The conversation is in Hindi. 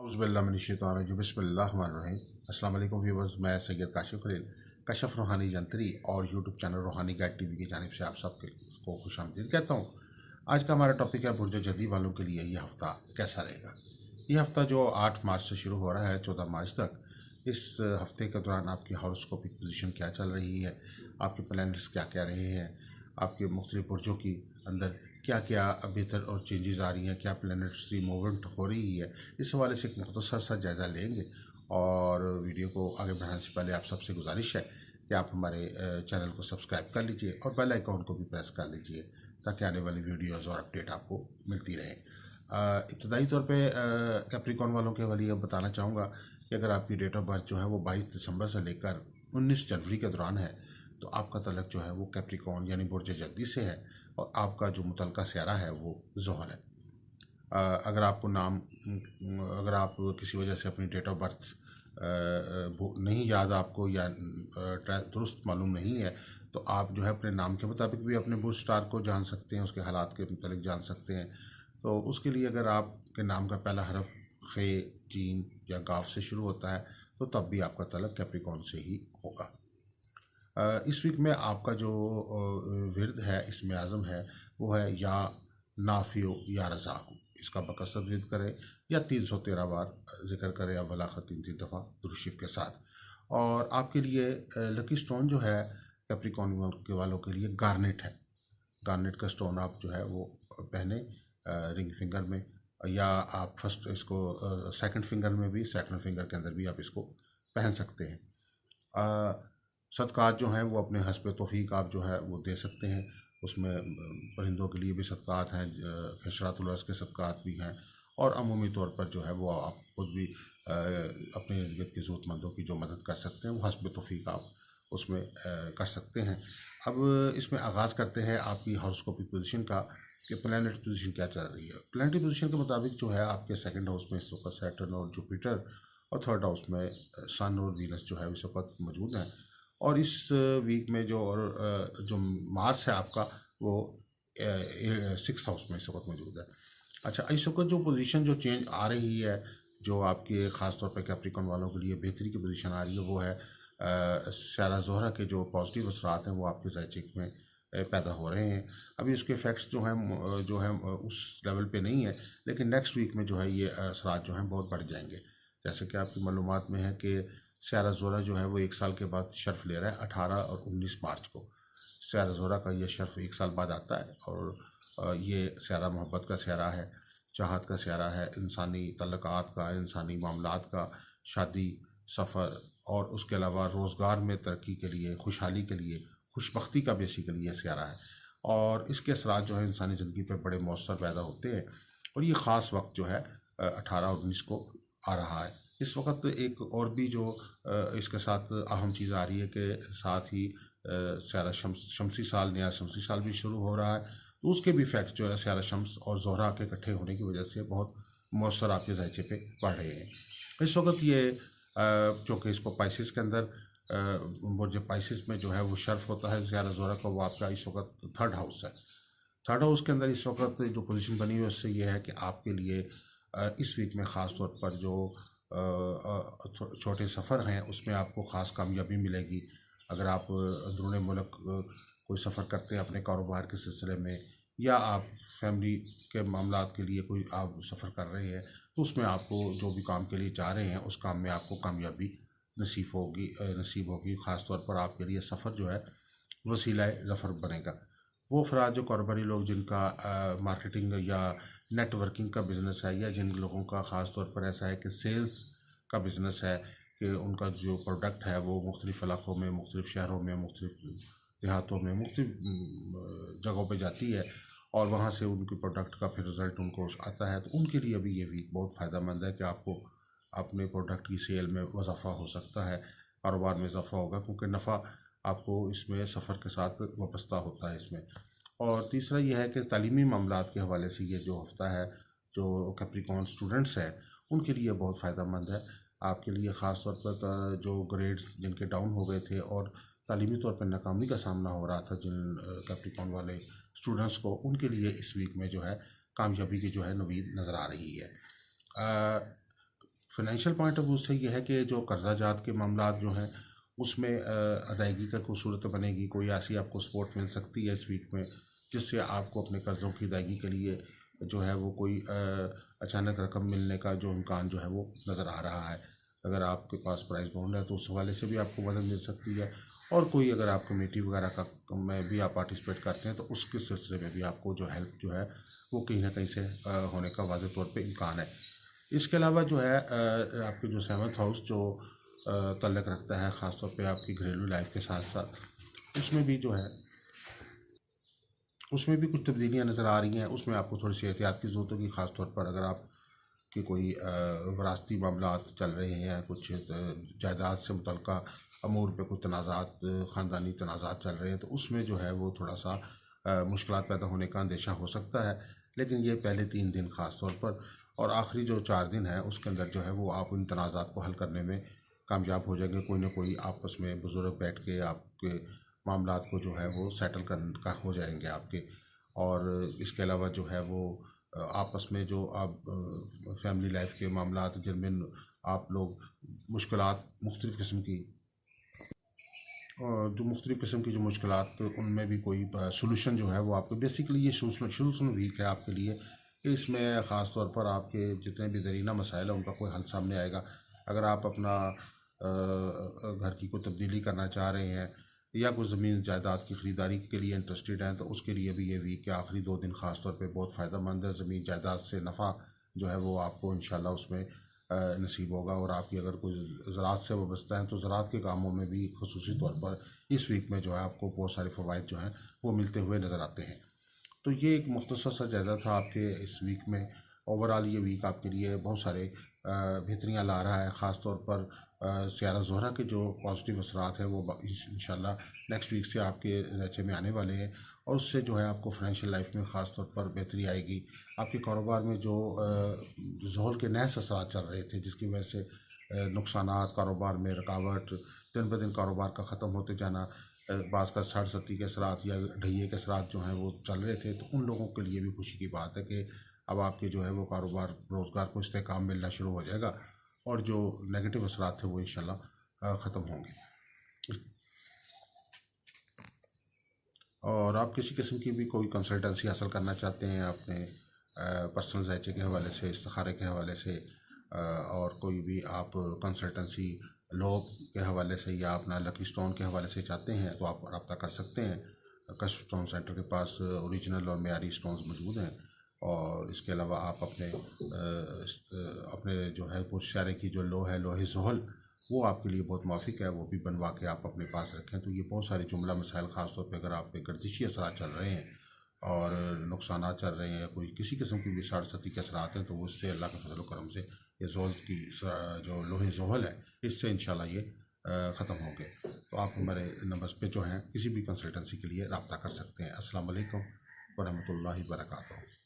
औज़ुबिल्लाहिमिनश्शैतानिर्रजीम बिस्मिल्लाहिर्रहमानिर्रहीम। अस्सलाम वालेकुम व्यूअर्स, मैं सैयद काशिफ खलील कशफ रूहानी जंतरी और यूट्यूब चैनल रूहानी गाइड टीवी की जानिब से आप सबके को खुशामदीद कहता हूँ। आज का हमारा टॉपिक है बुर्ज जदी वालों के लिए ये हफ़्ता कैसा रहेगा। ये हफ़्ता जो 8 मार्च से शुरू हो रहा है 14 मार्च तक, इस हफ़्ते के दौरान आपकी हॉरोस्कोपिक पोजीशन क्या चल रही है, आपके प्लैनेट्स क्या क्या रहे हैं, आपके मुख्तलिफ बुर्जों की अंदर क्या क्या बेहतर और चेंजेस आ रही हैं, क्या प्लैनेट्स की मूवमेंट हो रही है, इस हवाले से एक मुख्तसर सा जायज़ा लेंगे। और वीडियो को आगे बढ़ाने से पहले आप सबसे गुजारिश है कि आप हमारे चैनल को सब्सक्राइब कर लीजिए और बेल आइकॉन को भी प्रेस कर लीजिए ताकि आने वाली वीडियोज़ और अपडेट आपको मिलती रहे। इब्तदाई तौर पे कैप्रिकॉन वालों के लिए बताना चाहूँगा कि अगर आपकी डेट ऑफ बर्थ जो है वो 22 दिसंबर से लेकर 19 जनवरी के दौरान है तो आपका तलक जो है वो कैप्रिकॉन यानी बुर्ज जद्दी से है और आपका जो मुतलका स्यारा है वो ज़ोहर है। अगर आपको अगर आप किसी वजह से अपनी डेट ऑफ बर्थ नहीं याद आपको या दुरुस्त मालूम नहीं है तो आप जो है अपने नाम के मुताबिक भी अपने बुर्ज स्टार को जान सकते हैं, उसके हालात के मुताबिक जान सकते हैं। तो उसके लिए अगर आपके नाम का पहला हरफ खे, जीन या गाफ से शुरू होता है तो तब भी आपका तलक कैप्रिकॉन से ही होगा। इस वीक में आपका जो विर्द है इसमें आज़म है वो है या नाफियो या रज़ाकु। इसका बकसरत विर्द करें या 313 बार जिक्र करें अव्वला तीन तीन दफ़ा दुरूद के साथ। और आपके लिए लकी स्टोन जो है कैप्रिकॉन के वालों के लिए गार्नेट है। गार्नेट का स्टोन आप जो है वो पहने रिंग फिंगर में, या आप फर्स्ट इसको सेकंड फिंगर में भी, सेकंड फिंगर के अंदर भी आप इसको पहन सकते हैं। सदक़ात जो हैं वो अपने हस्ब तौफ़ीक आप जो है वो दे सकते हैं। उसमें परिंदों के लिए भी सदक़ात हैं, हशरातुल अर्ज़ के सदक़ात भी हैं और अमूमी तौर पर जो है वो आप खुद भी अपने इर्द गिर्द की ज़रूरतमंदों की जो मदद कर सकते हैं वो हस्ब तौफ़ीक आप उसमें कर सकते हैं। अब इसमें आगाज़ करते हैं आपकी हॉरोस्कोपिक पोजीशन का कि प्लैनेट पोजीशन क्या चल रही है। प्लैनेटरी पोजीशन के मुताबिक जो है आपके सेकंड हाउस में इस वक्त सैटर्न और जुपिटर और थर्ड हाउस में सन और वीनस जो है इस वक्त मौजूद हैं। और इस वीक में जो मार्स है आपका वो 6th हाउस में इस वक्त मौजूद है। अच्छा, इस वक्त जो पोजीशन जो चेंज आ रही है जो आपके ख़ास तौर पर कैप्रिकॉन वालों के लिए बेहतरी की पोजीशन आ रही है वो है स्यारा ज़ोहरा के जो पॉजिटिव असरात हैं वो आपके ज़ायचिक में पैदा हो रहे हैं। अभी उसके इफ़ेक्ट्स जो हैं उस लेवल पे नहीं है, लेकिन नेक्स्ट वीक में जो है ये असरात जो हैं बहुत बढ़ जाएंगे। जैसे कि आपकी मालूमात में है कि स्यारा ज़ोहरा जो है वो 1 साल के बाद शर्फ ले रहा है 18 और 19 मार्च को। स्यारा ज़ोहरा का ये शर्फ 1 साल बाद आता है और ये स्यारा मोहब्बत का स्यारा है, चाहत का स्यारा है, इंसानी तल्लुकात का, इंसानी मामलात का, शादी, सफ़र और उसके अलावा रोज़गार में तरक्की के लिए, खुशहाली के लिए, खुशबख्ती का बेसिकली ये स्यारा है। और इसके असरात जो है इंसानी ज़िंदगी पर बड़े मौसर पैदा होते हैं और ये ख़ास वक्त जो है 18 और 19 को आ रहा है। इस वक्त एक और भी जो इसके साथ अहम चीज़ आ रही है कि साथ ही स्यारा शमसी साल, नया शमसी साल भी शुरू हो रहा है, तो उसके भी इफेक्ट जो है स्यारा शम्स और ज़ोहरा के इकट्ठे होने की वजह से बहुत मौसर आपके ज़ायचे पे पड़ रहे हैं। इस वक्त ये चूँकि इसको पाइसिस के अंदर बुर्ज पाइसिस में जो है वो शर्फ होता है स्यारा ज़ोहरा का, वो आपका इस वक्त थर्ड हाउस है। थर्ड हाउस के अंदर इस वक्त जो पोजीशन बनी हुई है उससे ये है कि आपके लिए इस वीक में ख़ास तौर पर जो छोटे सफ़र हैं उसमें आपको ख़ास कामयाबी मिलेगी। अगर आप अंदरूनी मुल्क कोई सफ़र करते हैं अपने कारोबार के सिलसिले में, या आप फैमिली के मामलात के लिए कोई आप सफ़र कर रहे हैं तो उसमें आपको जो भी काम के लिए जा रहे हैं उस काम में आपको कामयाबी नसीब होगी। ख़ास तौर पर आपके लिए सफ़र जो है वसीला ज़फ़र बनेगा। वो अफराद जो कारोबारी लोग जिनका मार्केटिंग या नेटवर्किंग का बिज़नेस है, या जिन लोगों का ख़ास तौर पर ऐसा है कि सेल्स का बिज़नेस है कि उनका जो प्रोडक्ट है वो मुख्तलिफ़ इलाक़ों में, मुख्तलिफ़ शहरों में, मुख्तलिफ़ देहातों में, मुख्तलिफ़ जगहों पे जाती है और वहाँ से उनके प्रोडक्ट का फिर रिज़ल्ट उनको आता है, तो उनके लिए भी ये वीक बहुत फ़ायदेमंद है कि आपको अपने प्रोडक्ट की सेल में इज़ाफ़ा हो सकता है, कारोबार में इज़ाफ़ा होगा क्योंकि नफ़ा आपको इसमें सफ़र के साथ वाबस्ता होता है इसमें। और तीसरा यह है कि तालीमी मामलात के हवाले से ये जो हफ़्ता है जो कैप्रिकॉन स्टूडेंट्स हैं उनके लिए बहुत फ़ायदेमंद है। आपके लिए ख़ास तौर पर जो ग्रेड्स जिनके डाउन हो गए थे और तालीमी तौर पर नाकामी का सामना हो रहा था जिन कैप्रिकॉन वाले स्टूडेंट्स को, उनके लिए इस वीक में जो है कामयाबी की जो है नवीद नज़र आ रही है। फाइनेंशियल पॉइंट ऑफ व्यू से ये है कि जो कर्जा जात के मामला जो हैं उसमें अदायगी का कोई सूरत बनेगी, कोई ऐसी आपको सपोर्ट मिल सकती है इस वीक में जिससे आपको अपने कर्ज़ों की अदायगी के लिए जो है वो कोई अचानक रकम मिलने का जो इम्कान जो है वो नज़र आ रहा है। अगर आपके पास प्राइस बॉन्ड है तो उस हवाले से भी आपको मदद मिल सकती है, और कोई अगर आप कमेटी वगैरह का में भी आप पार्टिसिपेट करते हैं तो उसके सिलसिले में भी आपको जो हेल्प जो है वो कहीं ना कहीं से होने का वाज़ेह तौर पे इम्कान है। इसके अलावा जो है आपके जो सेवन्थ हाउस जो तल्लक रखता है ख़ास तौर पे आपकी घरेलू लाइफ के साथ साथ, उसमें भी जो है उसमें भी कुछ तब्दीलियाँ नज़र आ रही हैं। उसमें आपको थोड़ी सी एहतियात की ज़रूरत होगी, ख़ास तौर पर अगर आप कि कोई विरासती मामलात चल रहे हैं, कुछ जायदाद से मुतल्लिक़ा अमूर पे कुछ तनाज़ात, ख़ानदानी तनाज़ात चल रहे हैं, तो उसमें जो है वो थोड़ा सा मुश्किलात पैदा होने का अंदेशा हो सकता है। लेकिन ये पहले 3 दिन ख़ास तौर पर और आखिरी जो 4 दिन हैं उसके अंदर जो है वो आप इन तनाज़ात को हल करने में कामयाब हो जाएंगे। कोई ना कोई आपस में बुज़ुर्ग बैठ के आपके मामलात को जो है वो सेटल कर हो जाएंगे आपके। और इसके अलावा जो है वो आपस में जो आप फैमिली लाइफ के मामलात जिनमें आप लोग मुश्किलात मुख्तलिफ़ किस्म की जो मुख्तलिफ़ किस्म की जो मुश्किलात उनमें भी कोई सोल्यूशन जो है वो आपको बेसिकली ये सोल्यूशन वीक है आपके लिए। इसमें ख़ास तौर पर आपके जितने भी दरीना मसाइल हैं उनका कोई हल सामने आएगा। अगर आप अपना घर की कोई तब्दीली करना चाह रहे हैं या कोई ज़मीन जायदाद की ख़रीदारी के लिए इंटरेस्टेड हैं तो उसके लिए भी ये वीक के आखिरी 2 दिन ख़ास तौर पे बहुत फ़ायदेमंद है। ज़मीन जायदाद से नफ़ा जो है वो आपको इंशाल्लाह उसमें नसीब होगा। और आपकी अगर कोई ज़राअत से वाबस्ता है तो ज़राअत के कामों में भी ख़ुसूसी तौर पर इस वीक में जो है आपको बहुत सारे फ़वाइद जो हैं वो मिलते हुए नज़र आते हैं। तो ये एक मुख्तसर सा जायज़ा था आपके इस वीक में। ओवरऑल ये वीक आपके लिए बहुत सारे बेहतरियाँ ला रहा है। ख़ास तौर पर सियारा ज़ोहरा के जो पॉजिटिव असरात हैं वो इंशाल्लाह नेक्स्ट वीक से आपके ज़ैचे में आने वाले हैं, और उससे जो है आपको फाइनेंशियल लाइफ में ख़ास तौर पर बेहतरी आएगी। आपके कारोबार में जो ज़ोहल के नए असरात चल रहे थे जिसकी वजह से नुकसानात, कारोबार में रुकावट, दिन ब दिन कारोबार का ख़त्म होते जाना, बाज़ का सड़ सती के असरात या ढहिए के असरात जो हैं वो चल रहे थे, तो उन लोगों के लिए भी खुशी की बात है कि अब आपके जो है वो कारोबार रोज़गार को इस्तेहकाम मिलना शुरू हो जाएगा, और जो नेगेटिव असरात थे वो इंशाल्लाह ख़त्म होंगे। और आप किसी किस्म की भी कोई कंसल्टेंसी हासिल करना चाहते हैं अपने पर्सनल ज़ायचे के हवाले से, इस्तिखारे के हवाले से, और कोई भी आप कंसल्टेंसी लॉ के हवाले से या अपना लकी स्टोन के हवाले से चाहते हैं तो आप रब्ता कर सकते हैं। कश स्टोन सेंटर के पास ओरिजिनल और मेयारी स्टोन्स मौजूद हैं। और इसके अलावा आप अपने जो है पुरशारे की जो लो है, लोहे ज़ोहल, वो आपके लिए बहुत माफिक है, वो भी बनवा के आप अपने पास रखें। तो ये बहुत सारे जुमला मसाइल ख़ास तौर पे अगर आप पे गर्दिशी असरात चल रहे हैं और नुकसानात चल रहे हैं या कोई किसी किस्म की भी साड़ सती के असरात हैं तो वो इससे अल्लाह के फजल करम से ये ज़ोहल की जो लोहे ज़ोहल है इससे इंशाल्लाह ये ख़त्म होंगे। तो आप हमारे नंबर्स पे जो हैं किसी भी कंसल्टेंसी के लिए रब्ता कर सकते हैं। अस्सलाम वालेकुम व रहमतुल्लाहि व बरकातहू।